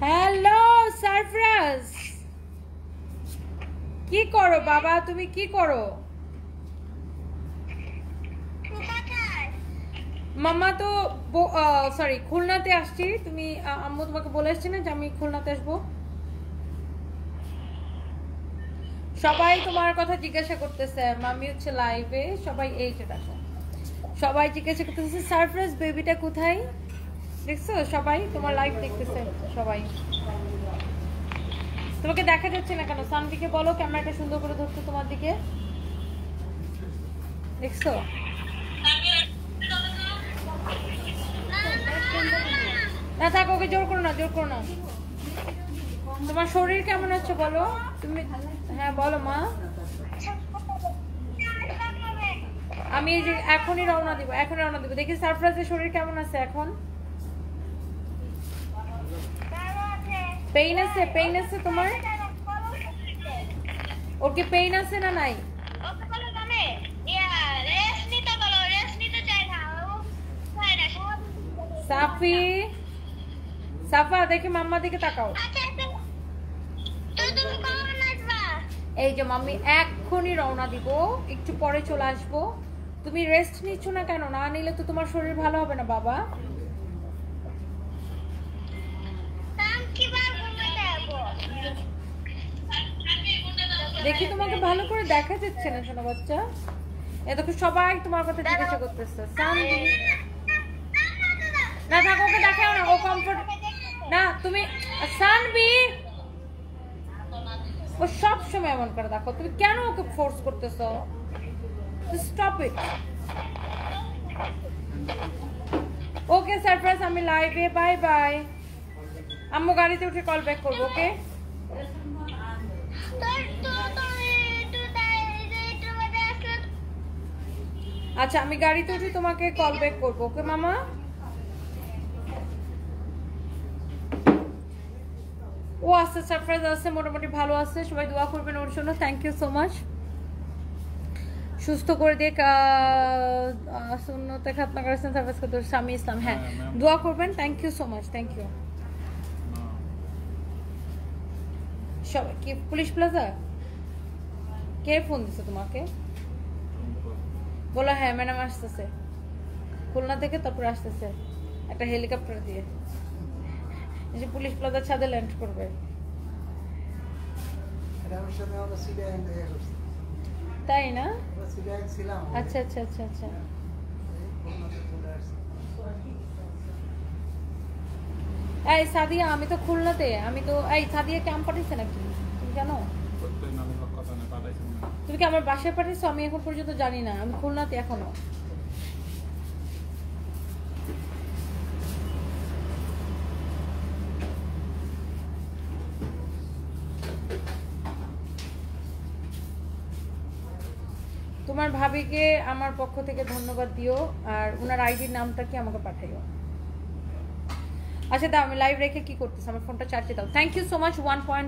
Hello Sarfaraz, কি করো বাবা? তুমি কি করো? মামা তো সরি খুলনাতে আসছি। তুমি আম্মু তোমাকে বলে এসছি না যে আমি খুলনাতে আসবো? সবাই তোমার কথা জিজ্ঞাসা করতেছে, মামি হচ্ছে লাইভে, সবাই এই যে দেখো সবাই জিজ্ঞাসা করতেছে সারফরাজ বেবিটা কোথায়। দেখছো সবাই তোমার লাইভ দেখতেছে সবাই। তোমাকে দেখা যাচ্ছে না কেন? সানভিকে বলো ক্যামেরাটা সুন্দর করে ধরতে তোমার দিকে। দেখছো না? থাক, ওকে জোর করো না, জোর করো না। তোমার শরীর কেমন আছে বলো তুমি? হ্যাঁ বলো মা। আমি এই যে এখনই রওনা দিব, এখনই রওনা দিব। দেখি সারফরাজের শরীর কেমন আছে এখন। পেইন আছে? পেইন আছে তোমার? ওর কি পেইন আছে না নাই? সাফি, সাফা দেখি মাম্মা দিকে তাকাও। এই যে মাম্মি এক্ষুনি রওনা দিব, একটু পরে চলে আসবো। তুমি রেস্ট নিচ্ছ না কেন? না নিলে তো তোমার শরীর ভালো হবে না বাবা। দেখি তোমাকে ভালো করে দেখা যাচ্ছে না শোনো বাচ্চা। এত সবাই তোমার কথা জিজ্ঞাসা করতেছে। সানভি না থাক, ওকে দেখাও না, ও কমফোর্ট না। তুমি সানভি, ও সব সময় এমন করে দেখো, তুমি কেন ওকে ফোর্স করতেছো? Stop it. ওকে সারপ্রাইজ, আমি লাইভে, বাই বাই। আম্মু গাড়িতে উঠে কল ব্যাক করবো, ওকে? আচ্ছা আমি গাড়িতে উঠে তোমাকে কল ব্যাক করবো, ওকে মামা? ও আছে, সারপ্রাইজ আছে, মোটামুটি ভালো আছে। সবাই দোয়া করবেন ওর জন্য। Thank you so much. সুস্থ করে দিয়ে সুন্নতে খাতনা করেছেন সারপ্রাইজ করতে স্বামী ইসলাম। হ্যাঁ দোয়া করবেন। Thank you so much, thank you. সবাই কি পুলিশ প্লাজা? কে ফোন দিছে তোমাকে? বলো হ্যাঁ ম্যাডাম আসতেছে খুলনা থেকে, তারপর আসতেছে একটা হেলিকপ্টার দিয়ে, যে পুলিশ প্লাজার ছাদে ল্যান্ড করবে। তাই না? আচ্ছা আচ্ছা আচ্ছা আচ্ছা। এই সাদিয়া, আমি তো খুলনাতে, আমি তো এই সাদিয়া ক্যাম্প পাঠিয়েছে নাকি তুমি জানো? তুমি কি আমার বাসায় পাঠিয়েছো? আমি এখন পর্যন্ত জানি না, আমি খুলনাতে এখনো। তোমার ভাবিকে আমার পক্ষ থেকে ধন্যবাদ দিও, আর ওনার আইডির নামটা কি আমাকে পাঠাইও। আচ্ছা দাও, আমি লাইভ রেখে কি করতেছি, আমার ফোনটা চার্জে দাও। Thank you so much. 1.1